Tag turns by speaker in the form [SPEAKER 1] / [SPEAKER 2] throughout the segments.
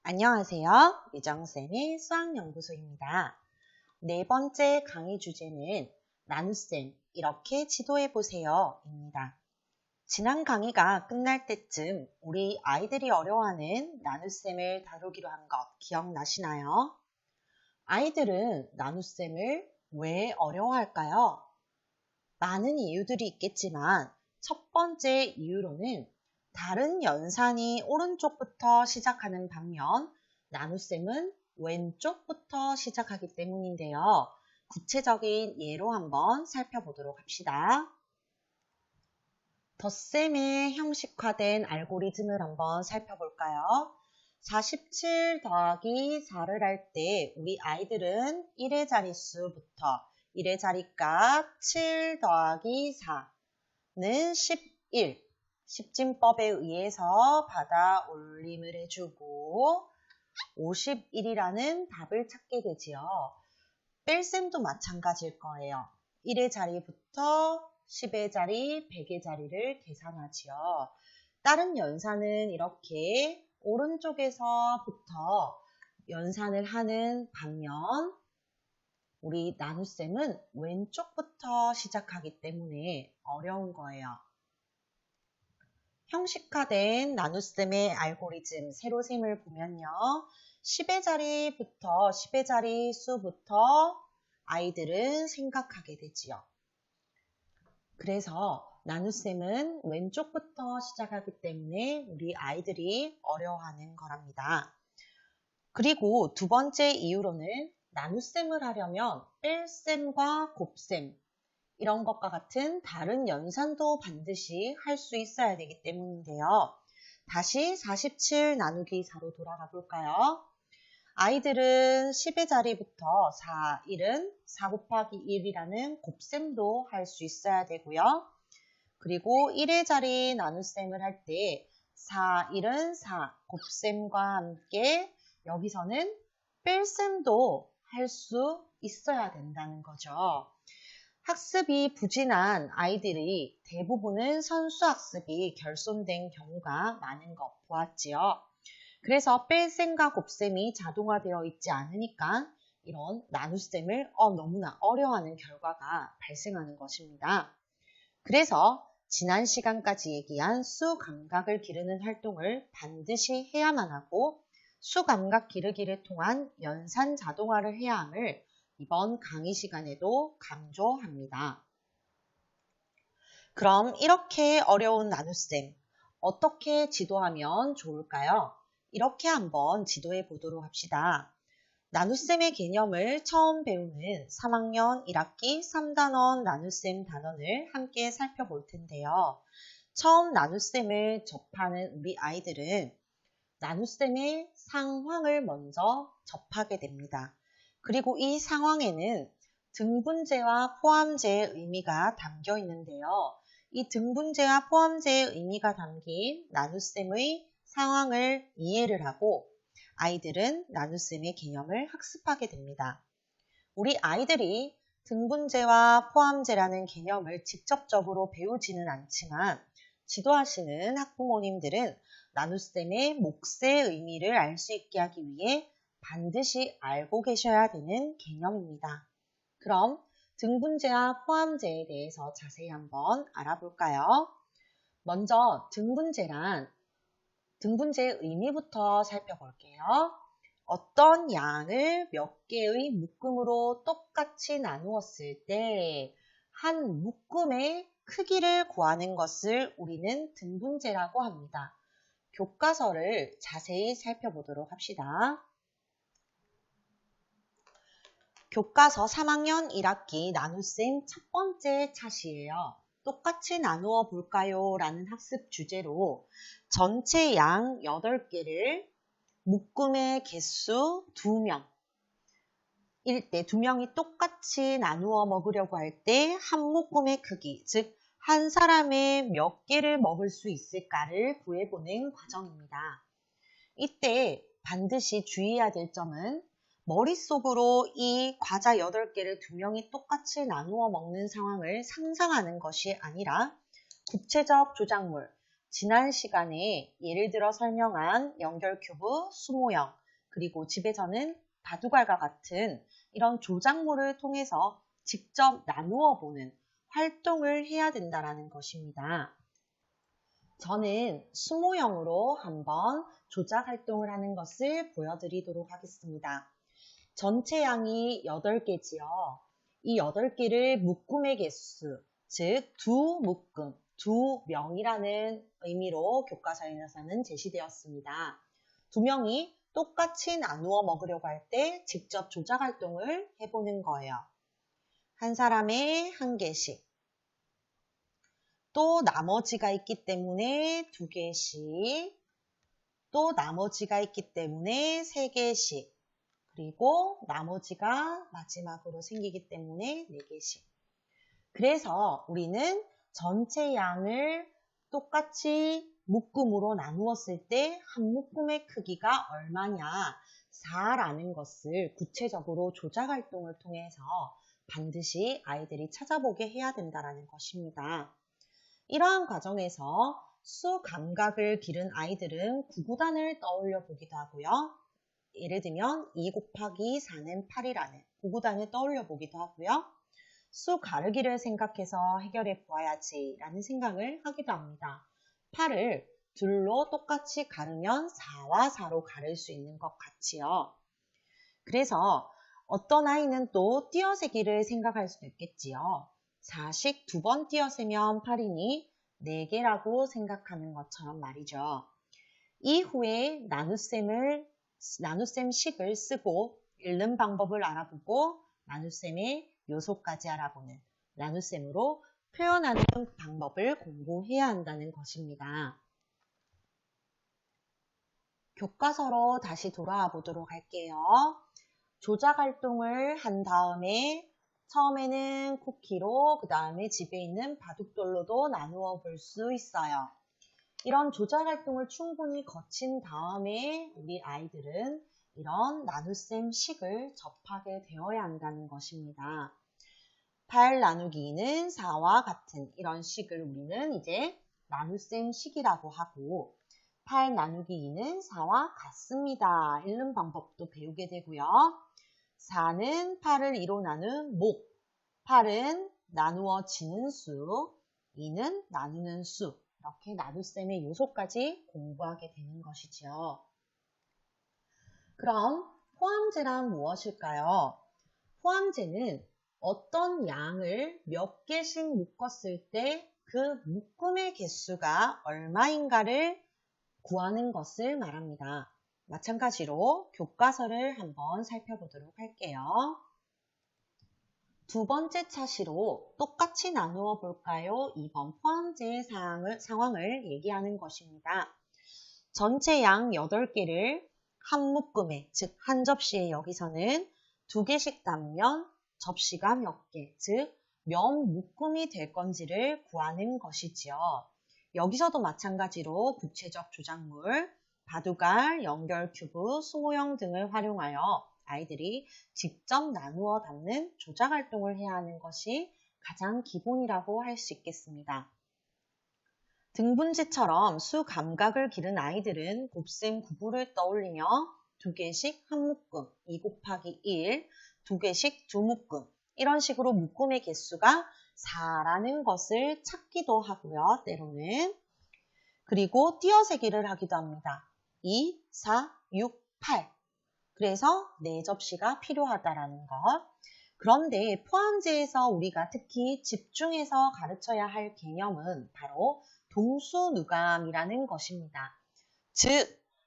[SPEAKER 1] 안녕하세요. 유정쌤의 수학연구소입니다. 네 번째 강의 주제는 나눗셈 이렇게 지도해보세요 입니다. 지난 강의가 끝날 때쯤 우리 아이들이 어려워하는 나눗셈을 다루기로 한 것 기억나시나요? 아이들은 나눗셈을 왜 어려워할까요? 많은 이유들이 있겠지만 첫 번째 이유로는 다른 연산이 오른쪽부터 시작하는 반면 나눗셈은 왼쪽부터 시작하기 때문인데요. 구체적인 예로 한번 살펴보도록 합시다. 덧셈의 형식화된 알고리즘을 한번 살펴볼까요? 47 더하기 4를 할 때 우리 아이들은 1의 자릿수부터 1의 자리값 7 더하기 4는 11, 십진법에 의해서 받아 올림을 해주고 51이라는 답을 찾게 되지요. 뺄셈도 마찬가지일 거예요. 1의 자리부터 10의 자리, 100의 자리를 계산하지요. 다른 연산은 이렇게 오른쪽에서부터 연산을 하는 반면 우리 나눗셈은 왼쪽부터 시작하기 때문에 어려운 거예요. 형식화된 나눗셈의 알고리즘 세로셈을 보면요. 10의 자리부터 10의 자리 수부터 아이들은 생각하게 되지요. 그래서 나눗셈은 왼쪽부터 시작하기 때문에 우리 아이들이 어려워하는 거랍니다. 그리고 두 번째 이유로는 나눗셈을 하려면 뺄셈과 곱셈 이런 것과 같은 다른 연산도 반드시 할 수 있어야 되기 때문인데요. 다시 47 나누기 4로 돌아가 볼까요? 아이들은 10의 자리부터 4, 1은 4 곱하기 1이라는 곱셈도 할 수 있어야 되고요. 그리고 1의 자리 나눗셈을 할 때 4, 1은 4 곱셈과 함께 여기서는 뺄셈도 할 수 있어야 된다는 거죠. 학습이 부진한 아이들이 대부분은 선수학습이 결손된 경우가 많은 것 보았지요. 그래서 뺄셈과 곱셈이 자동화되어 있지 않으니까 이런 나눗셈을 너무나 어려워하는 결과가 발생하는 것입니다. 그래서 지난 시간까지 얘기한 수감각을 기르는 활동을 반드시 해야만 하고 수감각 기르기를 통한 연산 자동화를 해야 함을 이번 강의 시간에도 강조합니다. 그럼 이렇게 어려운 나눗셈 어떻게 지도하면 좋을까요? 이렇게 한번 지도해 보도록 합시다. 나눗셈의 개념을 처음 배우는 3학년 1학기 3단원 나눗셈 단원을 함께 살펴볼 텐데요. 처음 나눗셈을 접하는 우리 아이들은 나눗셈의 상황을 먼저 접하게 됩니다. 그리고 이 상황에는 등분제와 포함제의 의미가 담겨 있는데요. 이 등분제와 포함제의 의미가 담긴 나눗셈의 상황을 이해를 하고 아이들은 나눗셈의 개념을 학습하게 됩니다. 우리 아이들이 등분제와 포함제라는 개념을 직접적으로 배우지는 않지만 지도하시는 학부모님들은 나눗셈의 몫의 의미를 알 수 있게 하기 위해 반드시 알고 계셔야 되는 개념입니다. 그럼 등분제와 포함제에 대해서 자세히 한번 알아볼까요? 먼저 등분제의 의미부터 살펴볼게요. 어떤 양을 몇 개의 묶음으로 똑같이 나누었을 때 한 묶음의 크기를 구하는 것을 우리는 등분제라고 합니다. 교과서를 자세히 살펴보도록 합시다. 교과서 3학년 1학기 나눗셈 첫 번째 차시예요. 똑같이 나누어 볼까요? 라는 학습 주제로 전체 양 8개를 묶음의 개수 2명 일 때 2명이 똑같이 나누어 먹으려고 할 때 한 묶음의 크기, 즉 한 사람의 몇 개를 먹을 수 있을까를 구해보는 과정입니다. 이때 반드시 주의해야 될 점은 머릿속으로 이 과자 8개를 2명이 똑같이 나누어 먹는 상황을 상상하는 것이 아니라 구체적 조작물, 지난 시간에 예를 들어 설명한 연결큐브, 수모형, 그리고 집에서는 바둑알과 같은 이런 조작물을 통해서 직접 나누어 보는 활동을 해야 된다는 것입니다. 저는 수모형으로 한번 조작 활동을 하는 것을 보여드리도록 하겠습니다. 전체 양이 8개지요. 이 8개를 묶음의 개수, 즉 두 묶음, 두 명이라는 의미로 교과서에서는 제시되었습니다. 두 명이 똑같이 나누어 먹으려고 할 때 직접 조작 활동을 해보는 거예요. 한 사람에 한 개씩. 또 나머지가 있기 때문에 2개씩. 또 나머지가 있기 때문에 3개씩. 그리고 나머지가 마지막으로 생기기 때문에 4개씩. 그래서 우리는 전체 양을 똑같이 묶음으로 나누었을 때 한 묶음의 크기가 얼마냐 4라는 것을 구체적으로 조작 활동을 통해서 반드시 아이들이 찾아보게 해야 된다는 것입니다. 이러한 과정에서 수 감각을 기른 아이들은 구구단을 떠올려 보기도 하고요. 예를 들면 2 곱하기 4는 8이라는 구구단을 떠올려 보기도 하고요. 수 가르기를 생각해서 해결해 보아야지 라는 생각을 하기도 합니다. 8을 둘로 똑같이 가르면 4와 4로 가를 수 있는 것 같지요. 그래서 어떤 아이는 또 띄어세기를 생각할 수도 있겠지요. 4씩 2번 띄어세면 8이니 4개라고 생각하는 것처럼 말이죠. 이후에 나눗셈 식을 쓰고 읽는 방법을 알아보고 나눗셈의 요소까지 알아보는 나눗셈으로 표현하는 방법을 공부해야 한다는 것입니다. 교과서로 다시 돌아와 보도록 할게요. 조작 활동을 한 다음에 처음에는 쿠키로 그 다음에 집에 있는 바둑돌로도 나누어 볼 수 있어요. 이런 조작 활동을 충분히 거친 다음에 우리 아이들은 이런 나눗셈 식을 접하게 되어야 한다는 것입니다. 8 나누기 2는 4와 같은 이런 식을 우리는 이제 나눗셈 식이라고 하고 8 나누기 2는 4와 같습니다. 읽는 방법도 배우게 되고요. 4는 8을 2로 나눈 목, 8은 나누어지는 수, 2는 나누는 수 이렇게 나눗셈의 요소까지 공부하게 되는 것이죠. 그럼 포함제란 무엇일까요? 포함제는 어떤 양을 몇 개씩 묶었을 때 그 묶음의 개수가 얼마인가를 구하는 것을 말합니다. 마찬가지로 교과서를 한번 살펴보도록 할게요. 두 번째 차시로 똑같이 나누어 볼까요? 2번 포함제의 상황을 얘기하는 것입니다. 전체 양 8개를 한 묶음에, 즉 한 접시에 여기서는 2개씩 담으면 접시가 몇 개, 즉 몇 묶음이 될 건지를 구하는 것이지요. 여기서도 마찬가지로 구체적 조작물, 바둑알, 연결큐브, 수모형 등을 활용하여 아이들이 직접 나누어 담는 조작 활동을 해야 하는 것이 가장 기본이라고 할 수 있겠습니다. 등분제처럼 수 감각을 기른 아이들은 곱셈 구부를 떠올리며 2개씩 한 묶음, 2 곱하기 1, 2개씩 두 묶음 이런 식으로 묶음의 개수가 4라는 것을 찾기도 하고요. 때로는. 그리고 띄어세기를 하기도 합니다. 2, 4, 6, 8 그래서 4접시가 필요하다라는 것. 그런데 포함제에서 우리가 특히 집중해서 가르쳐야 할 개념은 바로 동수누감이라는 것입니다. 즉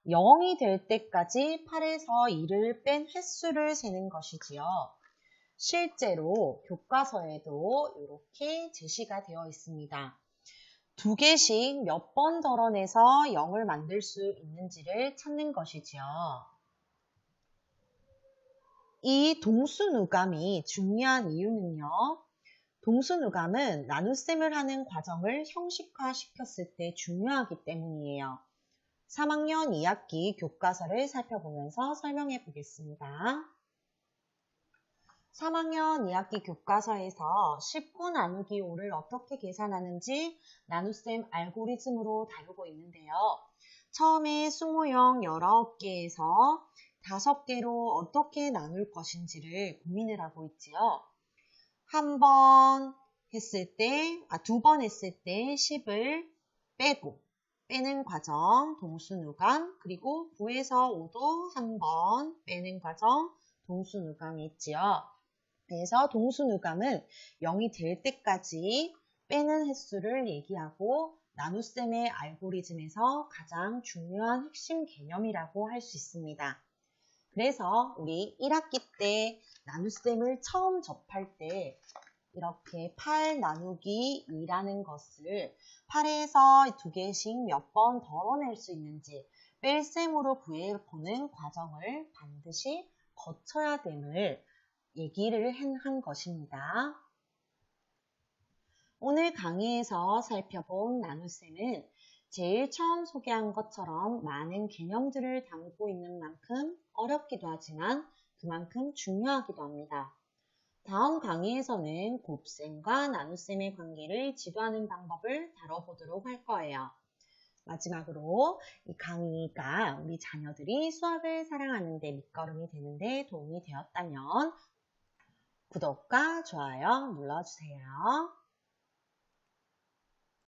[SPEAKER 1] 0이 될 때까지 8에서 2를 뺀 횟수를 세는 것이지요. 실제로 교과서에도 이렇게 제시가 되어 있습니다. 2개씩 몇 번 덜어내서 0을 만들 수 있는지를 찾는 것이지요. 이 동수누감이 중요한 이유는요. 동수누감은 나눗셈을 하는 과정을 형식화시켰을 때 중요하기 때문이에요. 3학년 2학기 교과서를 살펴보면서 설명해 보겠습니다. 3학년 2학기 교과서에서 19 나누기 5를 어떻게 계산하는지 나눗셈 알고리즘으로 다루고 있는데요. 처음에 수모형 19개에서 5개로 어떻게 나눌 것인지를 고민을 하고 있지요. 두 번 했을 때 10을 빼는 과정, 동수누강, 그리고 9에서 5도 한 번 빼는 과정, 동수누강이 있지요. 그래서 동수누강은 0이 될 때까지 빼는 횟수를 얘기하고 나눗셈의 알고리즘에서 가장 중요한 핵심 개념이라고 할 수 있습니다. 그래서 우리 1학기 때 나눗셈을 처음 접할 때 이렇게 8 나누기 2라는 것을 8에서 2개씩 몇 번 덜어낼 수 있는지 뺄셈으로 구해보는 과정을 반드시 거쳐야 됨을 얘기를 한 것입니다. 오늘 강의에서 살펴본 나눗셈은 제일 처음 소개한 것처럼 많은 개념들을 담고 있는 만큼 어렵기도 하지만 그만큼 중요하기도 합니다. 다음 강의에서는 곱셈과 나눗셈의 관계를 지도하는 방법을 다뤄보도록 할 거예요. 마지막으로 이 강의가 우리 자녀들이 수학을 사랑하는 데 밑거름이 되는데 도움이 되었다면 구독과 좋아요 눌러주세요.